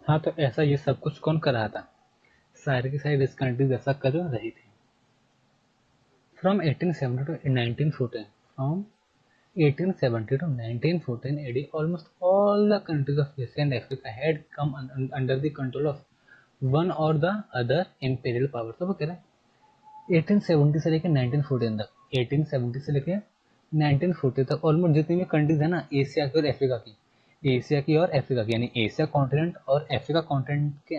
हाँ, तो ऐसा ये सब कुछ कौन कर रहा था? सारी की सारी रिच कंट्रीज ऐसा कर रही थी। From 1870 to 1914, from 1870 to 1914 AD, almost all the countries of Asia and Africa had come under the control of one or the other imperial power। तो वो कह रहा है 1870 से लेकर 1914 तक, 1870 से लेकर 1940 तक ऑलमोस्ट जितनी भी कंट्रीज है ना, एशिया की और अफ्रीका की, एशिया की और अफ्रीका की, यानी एशिया कॉन्टिनेंट और अफ्रीका कॉन्टिनेंट के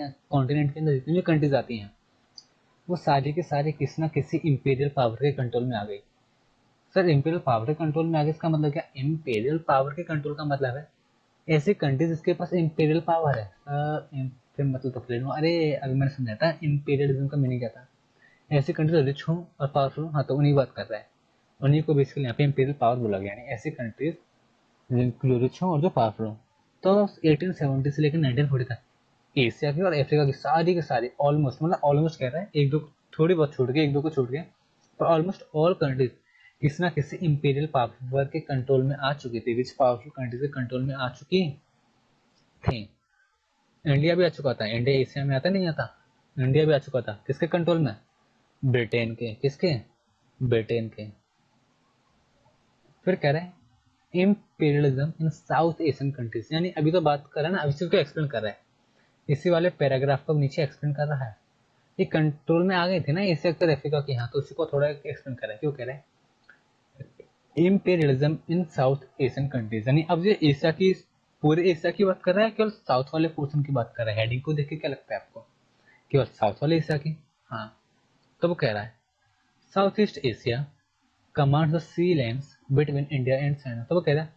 अंदर जितनी भी कंट्रीज आती हैं, वो सारी के सारे किसी ना किसी इंपीरियल पावर के कंट्रोल में आ गई। सर, इंपीरियल पावर के कंट्रोल में आ गई, इसका मतलब क्या? इंपीरियल पावर के कंट्रोल का मतलब है ऐसी कंट्रीज जिसके पास इंपीरियल पावर है। फिर मतलब तो फिर अरे, अभी मैंने समझा था इंपीरियलिज्म का मीनिंग क्या था। ऐसी कंट्रीज रिच हो और पावरफुल हो, हाँ, तो उन्हीं बात कर रहा है। उन्हीं को बेसिकली यहाँ पे इंपीरियल पावर बोला गया, यानी ऐसी कंट्रीज जो रिच हो और जो पावरफुल हो। तो 1870 से लेकर 1940 तक एशिया की और अफ्रीका की सारी ऑलमोस्ट, मतलब ऑलमोस्ट कह रहा है, एक दो थोड़ी बहुत छूट गई, एक दो को छूट गए, पर ऑलमोस्ट ऑल कंट्रीज किसी ना किसी इंपीरियल पावर के कंट्रोल में आ चुकी थी, रिच पावरफुल कंट्रीज के कंट्रोल में आ चुकी थी। इंडिया भी आ चुका था। इंडिया एशिया में आता नहीं आता? इंडिया भी आ चुका था। किसके कंट्रोल में? ब्रिटेन के। किसके? ब्रिटेन के। फिर कह रहे हैं इम्पीरियलिज्म इन साउथ एशियन कंट्रीज, यानी अभी तो बात कर रहा है ना, अभी सिर्फ एक्सप्लेन कर रहा है, इसी वाले पैराग्राफ को नीचे एक्सप्लेन कर रहा है। ये कंट्रोल में आ गई थी ना एशिया और अफ्रीका की, यहाँ तो उसी को थोड़ा एक्सप्लेन कर रहा है। क्यों कह रहे हैं इम्पीरियलिज्म इन साउथ एशियन कंट्रीज, यानी अब ये एशिया की, पूरे एशिया की बात कर रहा है, केवल साउथ वाले पोर्शन की बात कर रहा है? हेडिंग को देख के क्या लगता है आपको? केवल साउथ वाले एशिया की? हाँ। तो वो कह रहा है south east Asia commands the sea lands between India and China. तो वो कह रहा है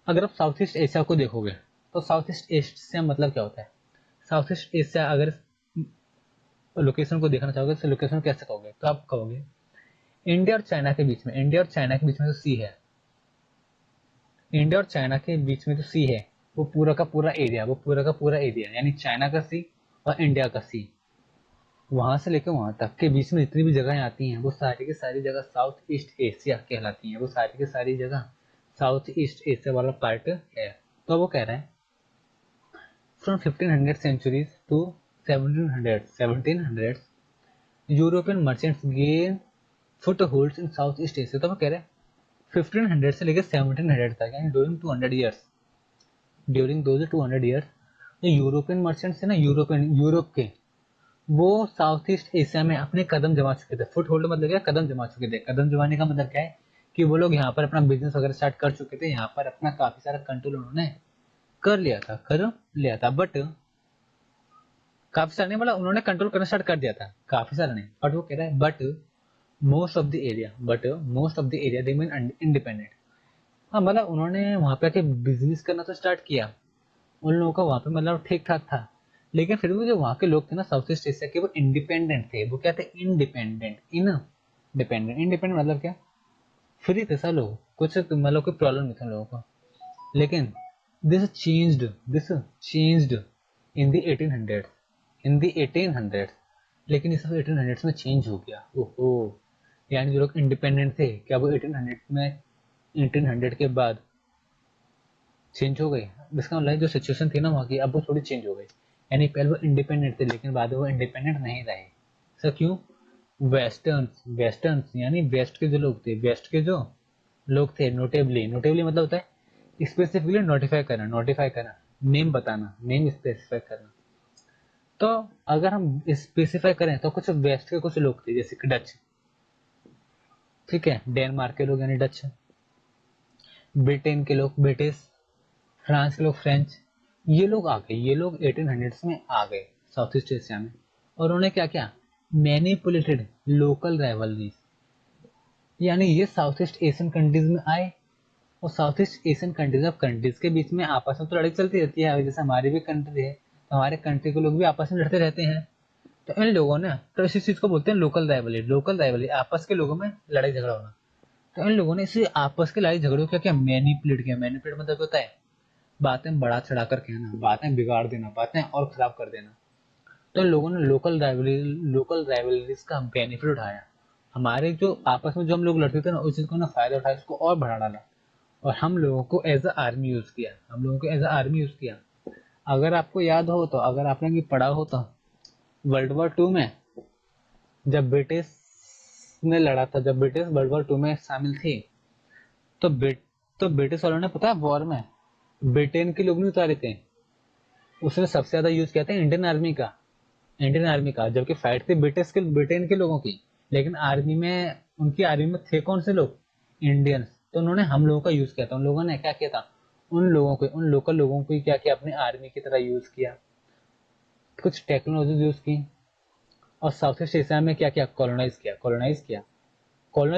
अगर आप साउथ ईस्ट एशिया को देखोगे, तो साउथ ईस्ट एशिया मतलब क्या होता है? साउथ ईस्ट एशिया अगर लोकेशन को देखना चाहोगे तो लोकेशन कैसे कहोगे? तो आप कहोगे इंडिया और चाइना के बीच में, इंडिया और चाइना के बीच में जो सी है, इंडिया और चाइना के बीच में जो सी है, वो पूरा का पूरा एरिया, वो पूरा का पूरा एरिया, यानी चाइना का सी और इंडिया का सी, वहां से लेकर वहां तक के बीच में जितनी भी जगह आती हैं, वो सारी की सारी जगह साउथ ईस्ट एशिया कहलाती हैं। वो सारी की सारी जगह साउथ ईस्ट एशिया वाला पार्ट है। तो वो कह रहे हैं from 1500 centuries to 1700 European merchants gain foot holds in south east Asia. तो वो कह रहे हैं 1500 से लेकर 1700 तक, यानी ड्यूरिंग 200 ईयर्स, ड्यूरिंग दो 200 ईयर्स, जो यूरोपियन मर्चेंट्स है ना, यूरोप के, वो साउथ ईस्ट एशिया में अपने कदम जमा चुके थे। फुट होल्ड मतलब क्या? कदम जमा चुके थे। कदम जमाने का मतलब क्या है कि वो लोग यहाँ पर अपना बिजनेस वगैरह स्टार्ट कर चुके थे, यहाँ पर अपना काफी सारा कंट्रोल उन्होंने कर लिया था। बट काफी सारा नहीं, मतलब उन्होंने कंट्रोल करना स्टार्ट कर दिया था, काफी सारा नहीं। बट वो कह रहा है most of the area remain independent. हाँ, मतलब उन्होंने वहां पे आके बिजनेस करना तो स्टार्ट किया, उन लोगों का वहां पे मतलब ठीक ठाक था, लेकिन फिर भी जो वहां के लोग थे ना साउथ ईस्ट एशिया के, वो इंडिपेंडेंट थे। वो क्या थे? इंडिपेंडेंट। इंडिपेंडेंट मतलब क्या? फ्री थे सब लोग, कुछ मतलब कोई प्रॉब्लम नहीं था लोगों को। लेकिन this changed in the 1800, in the 1800, लेकिन ये सब 1800 में चेंज हो गया। ओहो, यानी जो लोग इंडिपेंडेंट थे, क्या वो 1800 के बाद चेंज हो गई? इसका मतलब जो सिचुएशन थी ना वहाँ की, अब वो थोड़ी चेंज हो गई। यानी पहले वो इंडिपेंडेंट थे, लेकिन बाद में वो इंडिपेंडेंट नहीं रहे। सर क्यों? वेस्टर्न्स यानी वेस्ट के जो लोग थे, वेस्ट के जो लोग थे, नोटेबली मतलब होता है स्पेसिफिकली नोटिफाई करना, नेम बताना, नेम स्पेसिफाई करना। तो अगर हम स्पेसिफाई करें तो कुछ वेस्ट के कुछ लोग थे, जैसे कि डच, ठीक है, डेनमार्क के लोग यानी डच, ब्रिटेन के लोग ब्रिटिश, फ्रांस के लोग फ्रेंच, ये लोग आ गए, ये लोग 1800 में आ गए साउथ ईस्ट एशिया में। और उन्होंने क्या किया? मैनिपुलेटेड लोकल राइवलरीज, यानी ये साउथ ईस्ट एशियन कंट्रीज में आए, और साउथ ईस्ट एशियन कंट्रीज, अब कंट्रीज के बीच में आपस में तो लड़ाई चलती रहती है, जैसे हमारी भी कंट्री है, तो हमारे कंट्री के लोग भी आपस में लड़ते रहते हैं। तो इन लोगों ने, तो इसी चीज को बोलते हैं लोकल राइवलरी, आपस के लोगों में लड़ाई झगड़ा होना। तो इन लोगों ने इसी आपस के लड़ाई झगड़ों को क्या किया? मैनिपुलेट किया। मैनिपुलेट मतलब होता है बातें बढ़ा चढ़ा कर कहना, बातें बिगाड़ देना, बातें और खराब कर देना। तो इन लोगों ने लोकल राइवलरीज का बेनिफिट उठाया। हमारे जो आपस में जो हम लोग लड़ते थे ना, उस चीज को ना फायदा उठाया, उसको और बढ़ा डाला, और हम लोगों को एज अ आर्मी यूज किया, हम लोगों को एज अ आर्मी यूज किया। अगर आपको याद हो तो, अगर आपने भी पढ़ा हो तो, वर्ल्ड वॉर 2 में जब ब्रिटिश ने लड़ा था, जब ब्रिटिश वर्ल्ड वॉर 2 में शामिल थी, तो ब्रिटिश वालों ने पता है वॉर में ब्रिटेन के लोग नहीं उतारे थे, उसने सबसे ज्यादा यूज किया था इंडियन आर्मी का, जबकि फाइट थी ब्रिटेन के लोगों की, लेकिन उनकी आर्मी में थे कौन से लोग, इंडियंस। तो उन्होंने हम लोगों का यूज किया था, उन लोगों ने क्या किया था, उन लोकल लोगों को ही क्या किया, अपनी आर्मी की तरह यूज किया, कुछ टेक्नोलॉजी यूज की, और साउथ ईस्ट एशिया में क्या किया, कॉलोनाइज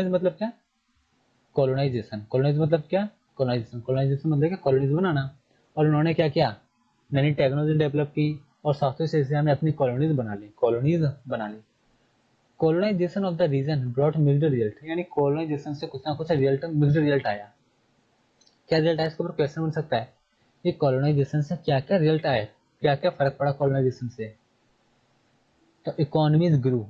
मतलब क्या, कॉलोनाइजेशन मतलब क्या, कॉलोनीज बनाना। और उन्होंने क्या किया, नई टेक्नोलॉजी डेवलप की, और साउथ ईस्ट एशिया में अपनी कॉलोनीज बना ली। Colonization of the region brought mixed result, यानी कॉलोनाइजेशन से कुछ ना कुछ मिक्स्ड रिजल्ट आया। क्या रिजल्ट आया, इसके ऊपर क्वेश्चन बन सकता है कि कॉलोनाइजेशन से क्या क्या रिजल्ट आए, क्या क्या फर्क पड़ा कॉलोनाइजेशन से। तो economies grew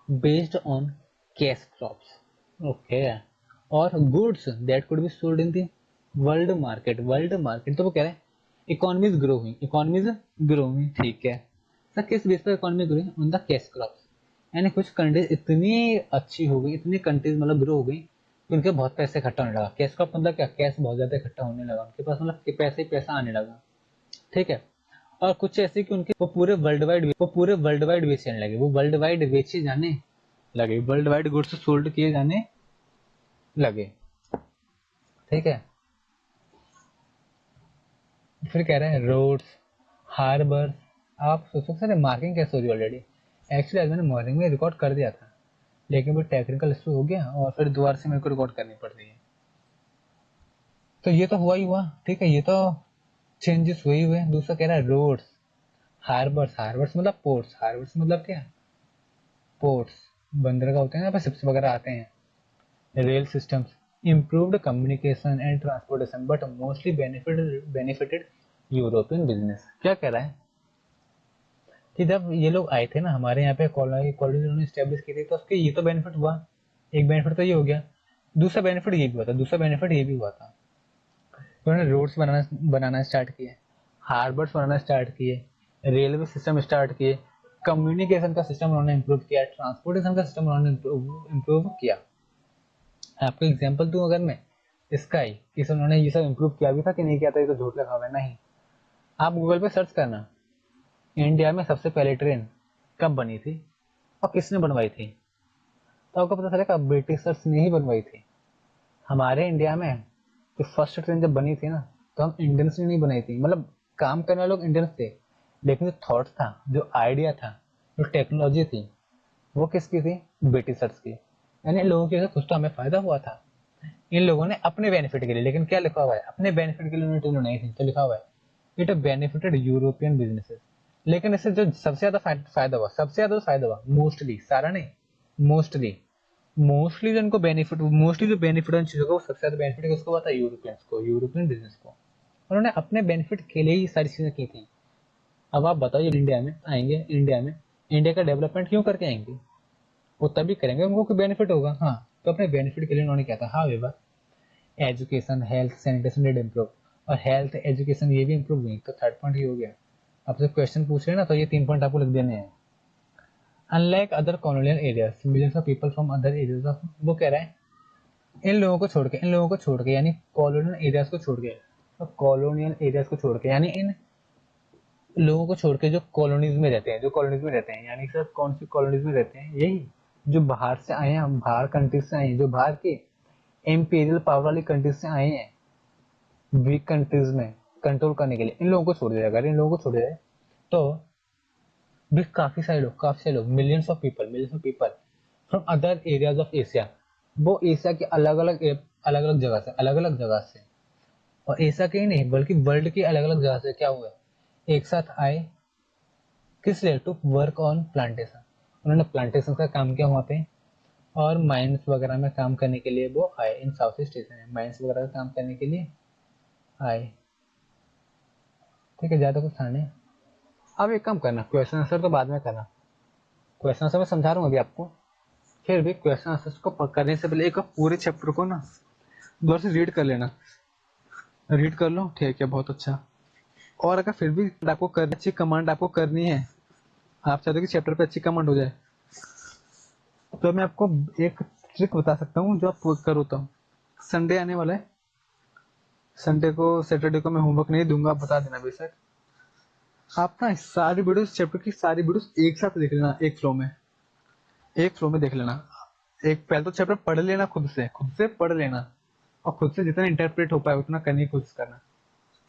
based on cash crops, okay, और goods that could be sold in the world market. तो वो कह रहे हैं इकोनॉमीज ग्रो हुई, ठीक है सर, किस बेस पर इकोनॉमी ग्रो हुई, ऑन द कैश क्रॉप्स, यानी कुछ कंट्रीज इतनी अच्छी हो गई, इतनी कंट्रीज मतलब ग्रो हो गई कि उनके बहुत पैसे इकट्ठा होने लगा। कैश क्रॉप मतलब क्या, कैश बहुत ज्यादा इकट्ठा होने लगा उनके पास, मतलब कि पैसे ही पैसा आने लगा, ठीक है। और कुछ ऐसे कि उनके वो पूरे वर्ल्ड वाइड बेचने लगे, वो वर्ल्ड वाइड बेचे जाने लगे, वर्ल्ड वाइड गुड्स सोल्ड किए जाने लगे, ठीक है। फिर कह रहे हैं रोड्स, हार्बर, आप सोचो सर मार्किंग कैसे हो रही है ऑलरेडी। एक्चुअली आज मैंने मॉर्निंग में रिकॉर्ड कर दिया था, लेकिन वो टेक्निकल इशू हो गया और फिर दोबारा से मेरे को रिकॉर्ड करनी पड़ रही है। तो ये तो हुआ ही हुआ, ठीक है, ये तो चेंजेस हुए ही हुए। दूसरा कह रहा है रोड्स, हार्बर्स मतलब पोर्ट्स, हार्बर्स मतलब क्या, पोर्ट्स, बंदरगाह होते हैं, यहाँ पे शिप्स वगैरह आते हैं। Rail systems, improved communication and transportation but mostly benefited European business. क्या कह रहा है कि जब ये लोग आए थे ना हमारे यहाँ पे, कॉलोनी उन्होंने स्टेब्लिश की थी, तो उसके ये तो बेनिफिट हुआ, एक बेनिफिट तो ये हो गया, दूसरा बेनिफिट ये भी हुआ था, तो उन्होंने रोड्स बनाना स्टार्ट किए, हार्बर्स बनाना स्टार्ट किए, रेलवे सिस्टम स्टार्ट किए, कम्युनिकेशन का सिस्टम उन्होंने इम्प्रूव किया, ट्रांसपोर्टेशन का सिस्टम उन्होंने इम्प्रूव किया। आपको एग्जाम्पल दूं अगर मैं इसका ही, कि उन्होंने ये सब इम्प्रूव किया भी था कि नहीं किया था, ये तो झूठ लगा हुआ है, नहीं। आप गूगल पे सर्च करना, इंडिया में सबसे पहले ट्रेन कब बनी थी और किसने बनवाई थी, तो आपको पता चलेगा ब्रिटिशर्स ने ही बनवाई थी। हमारे इंडिया में जो फर्स्ट ट्रेन जब बनी थी ना, तो हम इंडियंस ने नहीं बनाई थी, मतलब काम करने वाले लोग इंडियंस थे, लेकिन जो थॉट था, जो आइडिया था, जो टेक्नोलॉजी थी, वो किसकी थी, ब्रिटिशर्स की। यानी इन लोगों की वजह से कुछ तो हमें फायदा हुआ था, इन लोगों ने अपने बेनिफिट के लिए, लेकिन क्या लिखा हुआ है, अपने बेनिफिट के लिए उन्होंने ट्रेन बनाई थी, तो लिखा हुआ है इट बेनिफिटेड यूरोपियन बिजनेसेस। लेकिन इससे जो सबसे ज्यादा फायदा हुआ, मोस्टली, सारा नहीं, मोस्टली मोस्टली जो इनको बेनिफिट, मोस्टली जो बेनिफिट उन चीजों का, वो सबसे ज्यादा बेनिफिट किसको हुआ था, यूरोपियंस को, यूरोपियन बिजनेस को। उन्होंने अपने बेनिफिट के लिए ही सारी चीजें की थी। अब आप बताओ, ये इंडिया का डेवलपमेंट क्यों करके आएंगे, वो तभी करेंगे उनको कोई बेनिफिट होगा, हाँ। तो अपने बेनिफिट के लिए उन्होंने क्या था, हाँ however, education, health, sanitation did improve, और हेल्थ एजुकेशन ये भी इम्प्रूव हुई, तो थर्ड पॉइंट ये हो गया। आपसे क्वेश्चन पूछ रहे हैं ना, तो ये 3 पॉइंट आपको लिख देने हैं। Unlike other colonial areas, millions of people from other areas of, वो कह रहा है इन लोगों को छोड़ के, यानी कॉलोनियल एरियाज को छोड़ के, तो कॉलोनियल एरियाज को छोड़ के यानी इन लोगों को छोड़ के जो कॉलोनीज में रहते हैं, यानी सर कौन सी कॉलोनीज में रहते हैं, यही जो बाहर से आए हैं, बाहर कंट्रीज से आए हैं, जो बाहर की एम्पीरियल पावर वाली कंट्रीज से आए हैं, वीक कंट्रीज में कंट्रोल करने के लिए, इन लोगों को छोड़ दिया, अगर इन लोगों को छोड़ दिया तो भी काफी सारे लोग, millions of people from other areas of Asia, वो एशिया के अलग अलग जगह से, और एशिया के ही नहीं बल्कि वर्ल्ड की अलग अलग जगह से क्या हुआ, एक साथ आए, किस लिए, टू वर्क ऑन प्लांटेशन, उन्होंने प्लांटेशन का काम किया वहाँ पे, और माइंस वगैरह में काम करने के लिए वो आए, इन साउथ ईस्ट एशिया में माइंस वगैरह का काम करने के लिए आए, ठीक है, ज्यादा कुछ था नहीं। अब एक काम करना, क्वेश्चन आंसर तो बाद में करना, क्वेश्चन आंसर मैं समझा रहा हूँ अभी आपको, फिर भी क्वेश्चन आंसर को करने से पहले एक पूरे चैप्टर को ना दोबारा से रीड कर लेना, रीड कर लो, ठीक है, बहुत अच्छा। और अगर फिर भी आपको अच्छी कमांड आपको करनी है, आप चाहते हो कि चैप्टर पे अच्छी कमांड हो जाए, तो मैं आपको एक ट्रिक बता सकता हूँ जो आप करो। तो संडे आने वाला है, संडे को सैटरडे को मैं होमवर्क नहीं दूंगा, आप बता देना बेशक। आप ना सारी वीडियोस, चैप्टर की सारी वीडियोस एक साथ देख लेना, एक फ्लो में, एक फ्लो में देख लेना। एक पहले तो चैप्टर पढ़ लेना, खुद से पढ़ लेना, और खुद से जितना इंटरप्रेट हो पाए उतना करने की कोशिश करना।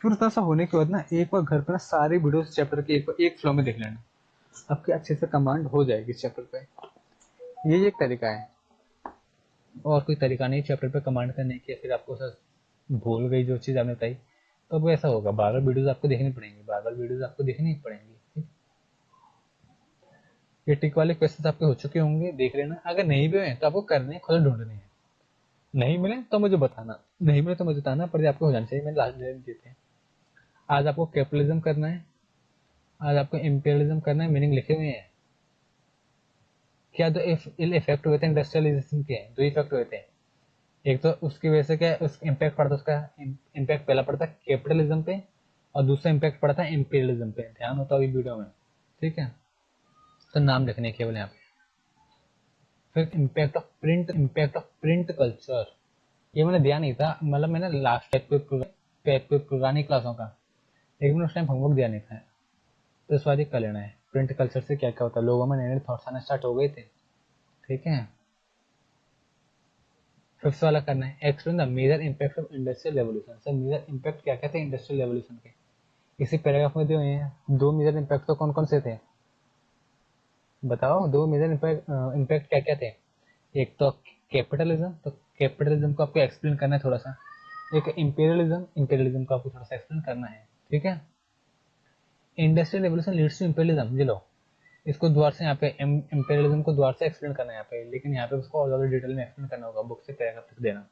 फिर उतना सा होने के बाद ना एक बार घर पे ना सारी वीडियोस चैप्टर की एक फ्लो में देख लेना, आपकी अच्छे से कमांड हो जाएगी चैप्टर पे। ये एक तरीका है, और कोई तरीका नहीं चैप्टर पे कमांड करने की। फिर आपको सर भूल गई जो चीज़ आपने बताई, तो अब ऐसा होगा, बार बार वीडियोस आपको देखनी पड़ेंगी, बार बार वीडियोस आपको देखनी पड़ेंगी, ठीक? ये टिक वाले क्वेश्चन आपके हो चुके होंगे, देख लेना। अगर नहीं भी हुए तो आपको करने खुद ढूंढने हैं, नहीं मिले तो मुझे बताना, नहीं मिले तो मुझे बताना, पर आपको हो जाना चाहिए। मैंने लास्ट डेट देते हैं। आज आपको कैपिटलिज्म करना है, आज आपको इंपीरियलिज्म करना है, मीनिंग लिखे हुए हैं। क्या दो इल इफेक्ट हुए थे इंडस्ट्रियलाइजेशन के, दो इफेक्ट हुए थे। एक तो उसकी वजह से क्या उस इम्पैक्ट पड़ता, उसका इम्पैक्ट पहला पड़ता है कैपिटलिज्म पे, और दूसरा इम्पैक्ट पड़ता है इंपीरियलिज्म पे। ध्यान होता है वीडियो में, ठीक है? तो नाम लिखने केवल यहाँ पे। फिर इम्पैक्ट ऑफ प्रिंट कल्चर, ये मैंने दिया नहीं था, मतलब मैंने लास्ट पे पुरानी क्लासों का, लेकिन मैंने उस टाइम होमवर्क दिया नहीं था, तो इस बार कर लेना है। प्रिंट कल्चर से क्या क्या होता है, लोगों में नए नए थॉट्स आना स्टार्ट हो गए थे, ठीक है? फिफ्थ वाला करना है, explain the major impact of industrial revolution. Sir major impact क्या क्या थे इंडस्ट्रियल रेवोल्यूशन के, इसी पैराग्राफ में दिए हुए हैं। दो मेजर इम्पैक्ट तो कौन कौन से थे बताओ, दो मेजर इम्पैक्ट क्या क्या थे? एक तो कैपिटलिज्म, तो कैपिटलिज्म को आपको एक्सप्लेन करना है थोड़ा सा। एक इंपीरियलिज्म, इंपीरियलिज्म को आपको थोड़ा सा एक्सप्लेन करना है, ठीक है? Industrial revolution leads to imperialism, ये लो, इसको द्वार से यहाँ पे इंपीरियलिज्म को द्वार से एक्सप्लेन करना है यहाँ पे, लेकिन यहाँ पे उसको और ज्यादा डिटेल में एक्सप्लेन करना होगा, बुक से पैराग्राफ तक देना।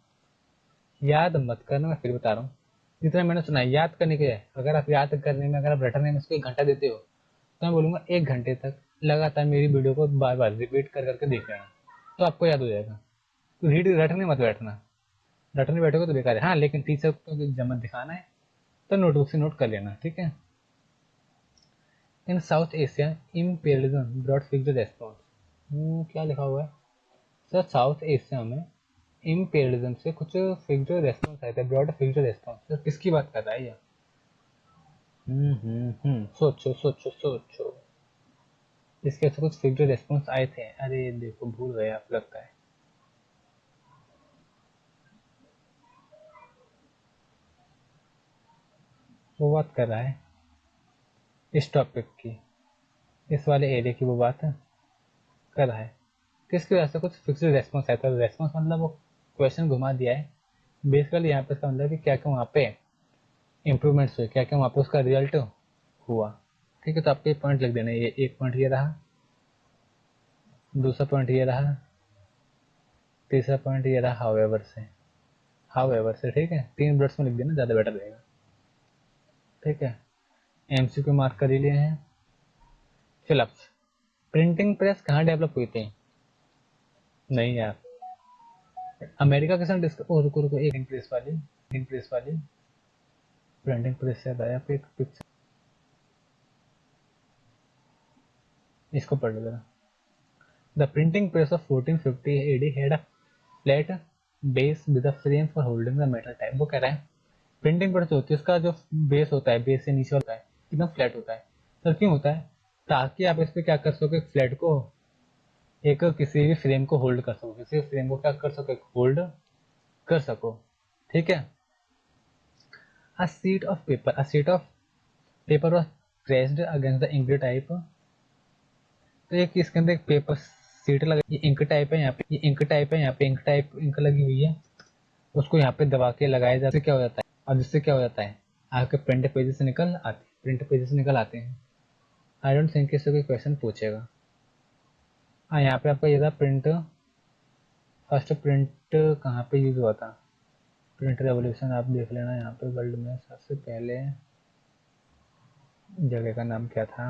याद मत करना, मैं फिर बता रहा हूँ, जितना मैंने सुना है याद करने के लिए। अगर आप याद करने में, अगर आप रटने में इसको 1 घंटा देते हो, तो मैं बोलूंगा 1 घंटे तक लगातार मेरी वीडियो को बार बार रिपीट कर करके देख लेना, तो आपको याद हो जाएगा। तो रीड रटने मत बैठना, रटने बैठोगे तो बेकार है। हाँ, लेकिन टीचर को जब दिखाना है तो नोटबुक से नोट कर लेना, ठीक है? In South Asia imperialism broad fixed response, क्या लिखा हुआ है सर? साउथ एशिया में इम्पेरियलिज्म से कुछ फिक्स्ड रेस्पॉन्स आए थे, ब्रॉड फिक्स्ड रेस्पॉन्स। सर किसकी बात कर रहा है ये? सोचो सोचो सोचो, इसके ऐसे कुछ फिक्स्ड रेस्पॉन्स आए थे। अरे देखो भूल गए आप लगता है। वो बात कर रहा है इस टॉपिक की, इस वाले एरिया की वो बात कर रहा है। किसकी वजह से कुछ फिक्स्ड रेस्पॉन्स आया था? रेस्पॉन्स मतलब वो क्वेश्चन घुमा दिया है बेसिकली। यहाँ पे इसका मतलब कि क्या क्या वहाँ पे इम्प्रूवमेंट्स हुए, क्या क्या वहाँ पे उसका रिजल्ट हुआ, ठीक है? तो आपको ये पॉइंट लिख देना, ये एक पॉइंट ये रहा, दूसरा पॉइंट ये रहा, तीसरा पॉइंट ये रहा हाउएवर से, ठीक है? 3 ब्लड्स में लिख देना, ज़्यादा बेटर रहेगा, ठीक है? एमसीक्यू मार्क कर ही लिए हैं। फिलअप्स, प्रिंटिंग प्रेस कहाँ डेवलप हुई थी? नहीं यार, अमेरिका के साथ ओ रुको रुको, एक प्रिंटिंग प्रेस वाली प्रिंटिंग प्रेस से आया पे एक पिक्चर, इसको पढ़ लो जरा। The printing press of 1450 AD had a flat base with a frame for holding the metal type। वो कह रहा है प्रिंटिंग प्रेस होती है, उसका जो बेस होता है, बेस से नीचे होता है एकदम फ्लैट होता है। सर क्यों होता है? ताकि आप इस पे क्या कर सको, फ्लैट को, एक किसी भी फ्रेम को होल्ड कर सको, किसी भी फ्रेम को क्या कर सको, होल्ड कर सको, ठीक है? A sheet of paper was pressed against the ink type। तो एक इसके अंदर एक पेपर शीट लगा, ये इंक टाइप है यहाँ पे, ये इंक टाइप है यहाँ पे, इंक लगी हुई है, उसको यहाँ पे दबा के लगाया जाता है, क्या हो जाता है? और जिससे क्या हो जाता है, आपके प्रिंट पेजेस निकल आते हैं। आई डोंट थिंक इससे कोई क्वेश्चन पूछेगा। हाँ, यहाँ पे आपका ये था प्रिंट, फर्स्ट प्रिंट कहाँ पे यूज हुआ था? प्रिंट रेवोल्यूशन आप देख लेना, यहाँ पे वर्ल्ड में सबसे पहले जगह का नाम क्या था?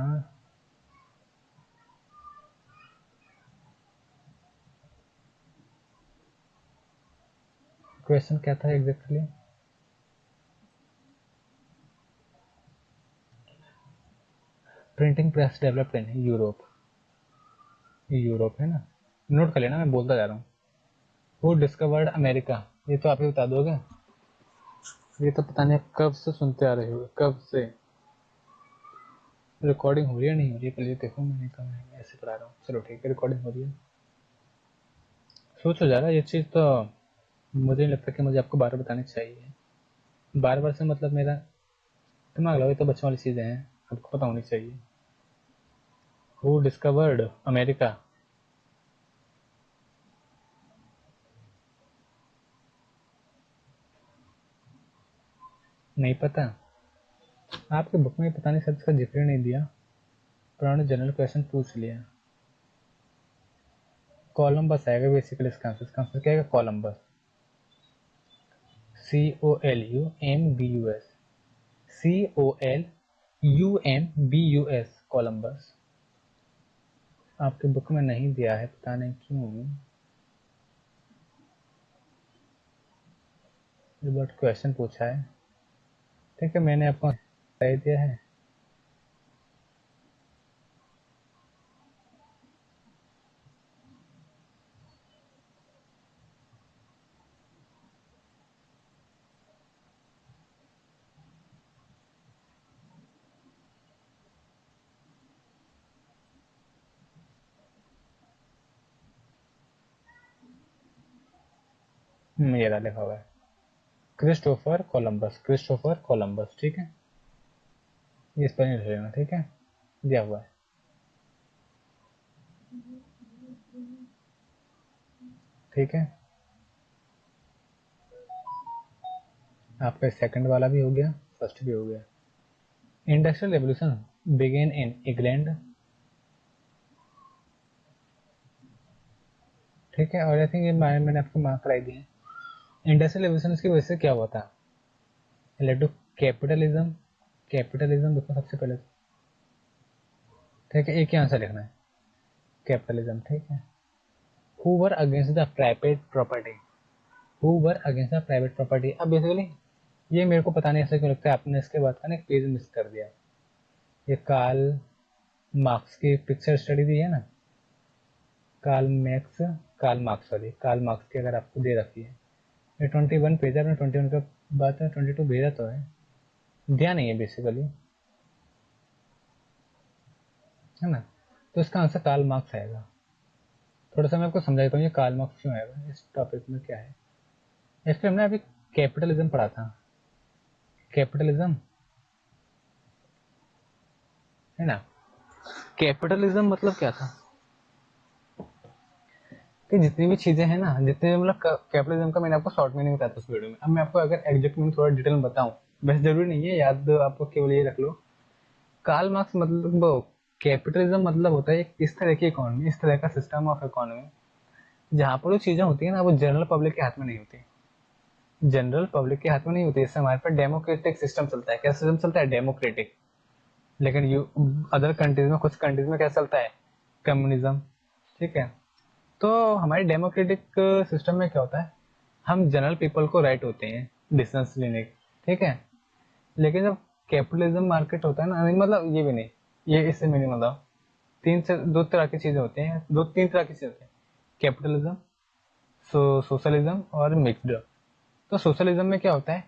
क्वेश्चन क्या था exactly? Printing press developed in Europe, Europe है ना, नोट कर लेना, मैं बोलता जा रहा हूँ। हु डिस्कवर्ड अमेरिका, ये तो आप ही बता दोगे, ये तो पता नहीं कब से सुनते आ रहे हो, कब से। रिकॉर्डिंग हो रही है नहीं हो रही है, पहले देखो, मैंने कहा मैं ऐसे पढ़ा रहा हूँ, चलो ठीक है, रिकॉर्डिंग हो रही है। सोच हो जा रहा है ये चीज़, तो मुझे नहीं लगता कि मुझे आपको बार बतानी चाहिए। बार बार से मतलब मेरा दिमाग लगाओ, ये तो बच्चों वाली चीज़ें हैं, आपको पता होनी चाहिए। हु डिस्कवर्ड अमेरिका, नहीं पता आपके बुक में, पता नहीं शायद इसका जिक्र नहीं दिया, पुराने जनरल क्वेश्चन पूछ लिया। कोलंबस आएगा बेसिकली इसका आंसर क्या है, कोलंबस, COLUMBUS, COLUMBUS, कोलंबस। आपके बुक में नहीं दिया है, पता नहीं क्यों, बट क्वेश्चन पूछा है, ठीक है, मैंने आपको सही दिया है। ये रहा लिखा हुआ है, क्रिस्टोफर कोलंबस, क्रिस्टोफर कोलंबस, ठीक है, ये इस पर नहीं लेना, ठीक है, दिया हुआ है, ठीक है। आपका सेकंड वाला भी हो गया, फर्स्ट भी हो गया। Industrial revolution began in England, ठीक है, और आई थिंक ये मैंने आपको मार्क कराई दी है। इंडस्ट्रियल रेवोल्यूशन की वजह से क्या हुआ था, लेड टू कैपिटलिज्म, कैपिटलिज्म देखो सबसे पहले, ठीक है, एक ही आंसर लिखना है, कैपिटलिज्म, ठीक है। Who were against the private property, who were against the private property, अब बेसिकली ये मेरे को पता नहीं ऐसा क्यों लगता है, आपने इसके बाद का ना एक पेज मिस कर दिया। ये कार्ल मार्क्स की पिक्चर स्टडी दी है ना, कार्ल मार्क्स वाली, कार्ल मार्क्स की अगर आपको दे रखी है, ये 21 पेज है, 21 का बात है, 22 भेजा तो है, दिया नहीं है बेसिकली, है ना, तो इसका आंसर कार्ल मार्क्स आएगा। थोड़ा सा मैं आपको समझा देता हूँ ये कार्ल मार्क्स क्यों आएगा इस टॉपिक में, क्या है इसलिए हमने अभी कैपिटलिज्म पढ़ा था, कैपिटलिज्म है ना, कैपिटलिज्म मतलब क्या था कि जितनी भी चीजें हैं ना, जितने मतलब कैपिटलिज्म का मैंने आपको शॉर्ट मीनिंग बताया था उस वीडियो में, अब मैं आपको अगर एग्जैक्ट मीनिंग थोड़ा डिटेल में बताऊं, वैसे जरूरी नहीं है याद, आपको केवल ये रख लो, कार्ल मार्क्स मतलब कैपिटलिज्म मतलब होता है इस तरह की इकोनॉमी, इस तरह का सिस्टम ऑफ इकोनॉमी जहाँ पर वो चीजें होती है ना, वो जनरल पब्लिक के हाथ में नहीं होती, जनरल पब्लिक के हाथ में नहीं होती, इससे हमारे पास डेमोक्रेटिक सिस्टम चलता है, क्या सिस्टम चलता है, डेमोक्रेटिक। लेकिन यू अदर कंट्रीज में, कुछ कंट्रीज में क्या चलता है, कम्युनिज्म, ठीक है। तो हमारे डेमोक्रेटिक सिस्टम में क्या होता है, हम जनरल पीपल को राइट होते हैं डिसीजंस लेने के, ठीक है। लेकिन जब कैपिटलिज्म मार्केट होता है ना, मतलब ये भी नहीं, ये इससे मीनिंग मतलब तीन से दो तरह की चीजें होती हैं, दो तीन तरह की चीजें होती हैं, कैपिटलिज्म, सोशलिज्म और मिक्सड। तो सोशलिज्म में क्या होता है,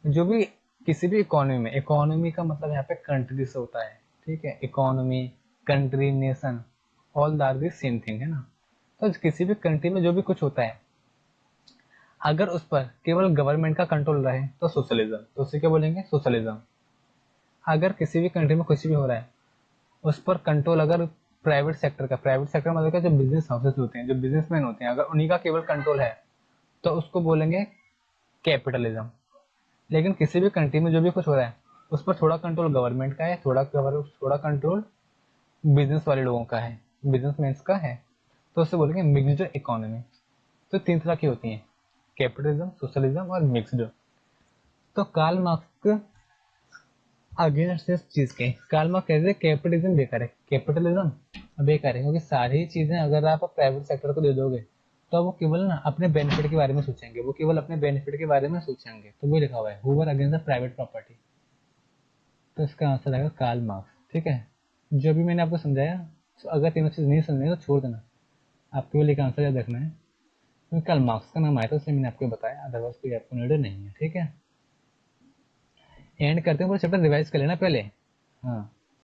जो भी किसी भी इकोनॉमी में, इकोनॉमी का मतलब यहाँ पे कंट्री से होता है, ठीक है, economy, country, nation, all are the same thing, है ना। तो किसी भी कंट्री में जो भी कुछ होता है, अगर उस पर केवल गवर्नमेंट का कंट्रोल रहे तो सोशलिज्म, तो उसे क्या बोलेंगे, सोशलिज्म। अगर किसी भी कंट्री में कुछ भी हो रहा है, उस पर कंट्रोल अगर प्राइवेट सेक्टर का, प्राइवेट सेक्टर मतलब जो बिजनेस हाउसेस होते हैं, जो बिजनेसमैन होते हैं, अगर उन्हीं का केवल कंट्रोल है, तो उसको बोलेंगे कैपिटलिज्म। लेकिन किसी भी कंट्री में जो भी कुछ हो रहा है, उस पर थोड़ा कंट्रोल गवर्नमेंट का है, थोड़ा कंट्रोल बिजनेस वाले लोगों का है, बिजनेसमैन का है, तो उससे बोलेंगे मिक्स्ड इकोनॉमी। तो तीन तरह की होती हैं, कैपिटलिज्म, सोशलिज्म और मिक्स्ड। तो कार्ल मार्क्स अगेंस्ट इस चीज के, कार्ल मार्क्स कहते हैं कैपिटलिज्म बेकार है, कैपिटलिज्म बेकार है, क्योंकि सारी चीजें अगर आप प्राइवेट सेक्टर को दे दोगे, तो वो केवल ना अपने बेनिफिट के बारे में सोचेंगे, वो केवल अपने बेनिफिट के बारे में सोचेंगे। तो वो लिखा हुआ है, Hoover against the private property, तो इसका आंसर आएगा कार्ल मार्क्स, ठीक है। जो भी मैंने आपको समझाया, तो अगर तीनों चीज़ नहीं समझे तो छोड़ देना, आपको वो लेकर आंसर याद रखना है, क्योंकि कल मार्क्स का नाम आया था इसलिए मैंने आपको बताया, अदरवाइज कोई आपको नीड नहीं है, ठीक है। एंड करते हैं, पूरा चैप्टर रिवाइज कर लेना पहले। हाँ